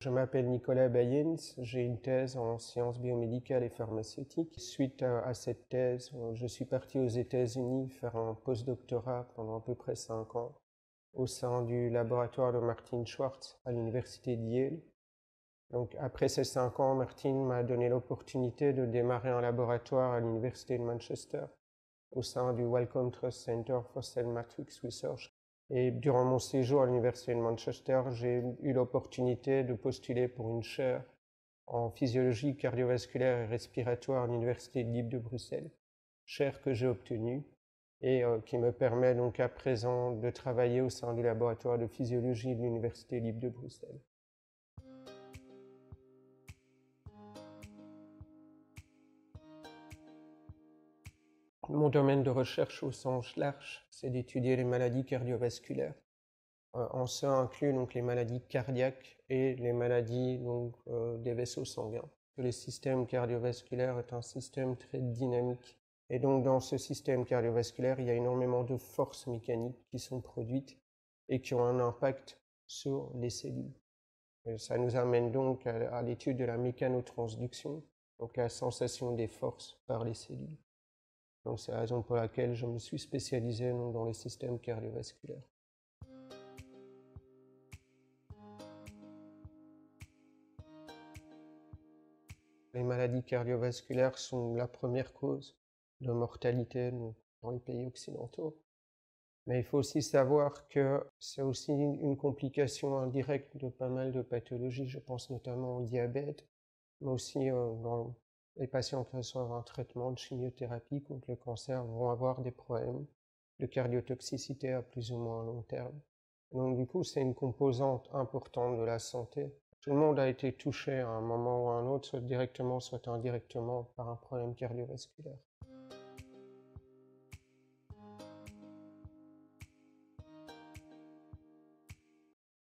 Je m'appelle Nicolas Bayens, j'ai une thèse en sciences biomédicales et pharmaceutiques. Suite à cette thèse, je suis parti aux États-Unis faire un postdoctorat pendant à peu près 5 ans au sein du laboratoire de Martin Schwartz à l'université de Yale. Donc après ces 5 ans, Martin m'a donné l'opportunité de démarrer un laboratoire à l'université de Manchester au sein du Wellcome Trust Center for Cell Matrix Research. Et durant mon séjour à l'université de Manchester, j'ai eu l'opportunité de postuler pour une chaire en physiologie cardiovasculaire et respiratoire à l'université libre de Bruxelles, chaire que j'ai obtenue et qui me permet donc à présent de travailler au sein du laboratoire de physiologie de l'université libre de Bruxelles. Mon domaine de recherche au sens large, c'est d'étudier les maladies cardiovasculaires. En ce inclut donc les maladies cardiaques et les maladies des vaisseaux sanguins. Le système cardiovasculaire est un système très dynamique. Et donc dans ce système cardiovasculaire, il y a énormément de forces mécaniques qui sont produites et qui ont un impact sur les cellules. Et ça nous amène donc à l'étude de la mécanotransduction, donc la sensation des forces par les cellules. Donc c'est la raison pour laquelle je me suis spécialisé dans les systèmes cardiovasculaires. Les maladies cardiovasculaires sont la première cause de mortalité dans les pays occidentaux. Mais il faut aussi savoir que c'est aussi une complication indirecte de pas mal de pathologies. Je pense notamment au diabète, mais aussi dans les patients qui reçoivent un traitement de chimiothérapie contre le cancer vont avoir des problèmes de cardiotoxicité à plus ou moins long terme. Donc du coup, c'est une composante importante de la santé. Tout le monde a été touché à un moment ou à un autre, soit directement, soit indirectement, par un problème cardiovasculaire.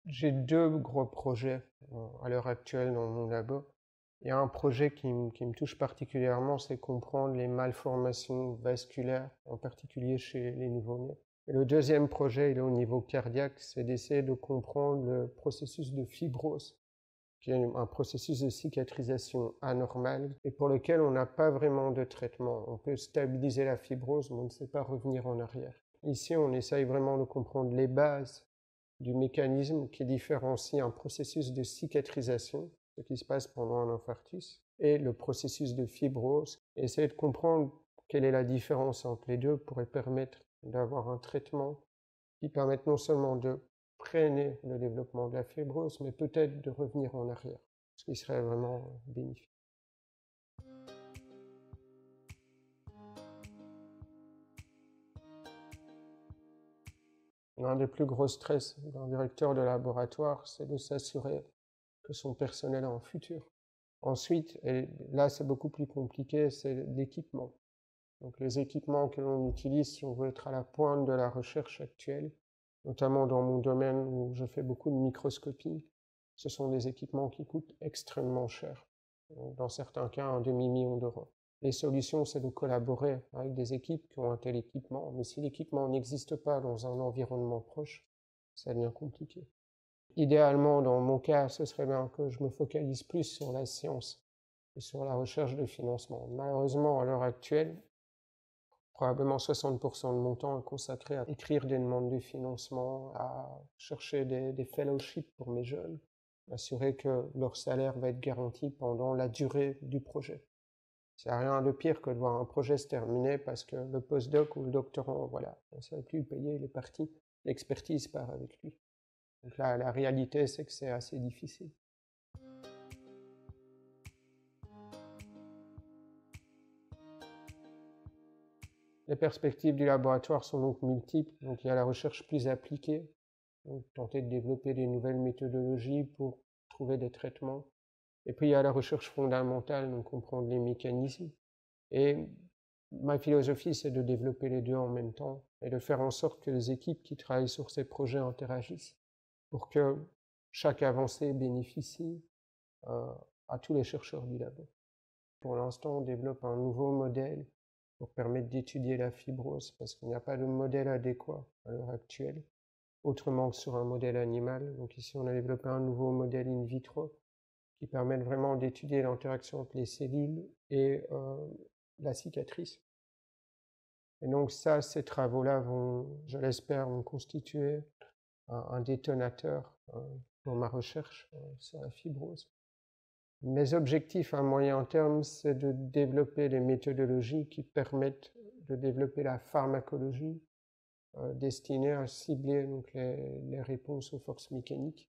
J'ai 2 gros projets à l'heure actuelle dans mon labo. Il y a un projet qui me touche particulièrement, c'est comprendre les malformations vasculaires, en particulier chez les nouveau-nés. Et le deuxième projet, il est au niveau cardiaque, c'est d'essayer de comprendre le processus de fibrose, qui est un processus de cicatrisation anormal et pour lequel on n'a pas vraiment de traitement. On peut stabiliser la fibrose, mais on ne sait pas revenir en arrière. Ici, on essaye vraiment de comprendre les bases du mécanisme qui différencie un processus de cicatrisation, ce qui se passe pendant un infarctus, et le processus de fibrose, et essayer de comprendre quelle est la différence entre les deux pourrait permettre d'avoir un traitement qui permette non seulement de freiner le développement de la fibrose, mais peut-être de revenir en arrière, ce qui serait vraiment bénéfique. L'un des plus gros stress d'un directeur de laboratoire, c'est de s'assurer que son personnel a un futur. Ensuite, et là c'est beaucoup plus compliqué, c'est l'équipement. Donc les équipements que l'on utilise si on veut être à la pointe de la recherche actuelle, notamment dans mon domaine où je fais beaucoup de microscopie, ce sont des équipements qui coûtent extrêmement cher. Dans certains cas, un demi-million d'euros. Les solutions, c'est de collaborer avec des équipes qui ont un tel équipement, mais si l'équipement n'existe pas dans un environnement proche, ça devient compliqué. Idéalement, dans mon cas, ce serait bien que je me focalise plus sur la science et sur la recherche de financement. Malheureusement, à l'heure actuelle, probablement 60% de mon temps est consacré à écrire des demandes de financement, à chercher des fellowships pour mes jeunes, assurer que leur salaire va être garanti pendant la durée du projet. C'est rien de pire que de voir un projet se terminer parce que le postdoc ou le doctorant, voilà, on ne sait plus le payer, il est parti, l'expertise part avec lui. Donc là, la réalité, c'est que c'est assez difficile. Les perspectives du laboratoire sont donc multiples. Donc il y a la recherche plus appliquée, donc tenter de développer des nouvelles méthodologies pour trouver des traitements. Et puis il y a la recherche fondamentale, donc comprendre les mécanismes. Et ma philosophie, c'est de développer les deux en même temps et de faire en sorte que les équipes qui travaillent sur ces projets interagissent pour que chaque avancée bénéficie à tous les chercheurs du labo. Pour l'instant, on développe un nouveau modèle pour permettre d'étudier la fibrose parce qu'il n'y a pas de modèle adéquat à l'heure actuelle, autrement que sur un modèle animal. Donc ici, on a développé un nouveau modèle in vitro qui permettent vraiment d'étudier l'interaction entre les cellules et la cicatrice. Et donc ça, ces travaux-là vont, je l'espère, vont constituer un détonateur pour ma recherche sur la fibrose. Mes objectifs à moyen terme, c'est de développer les méthodologies qui permettent de développer la pharmacologie destinée à cibler donc, les réponses aux forces mécaniques.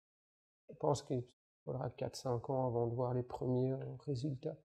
Je pense qu'il faudra 4-5 ans avant de voir les premiers résultats.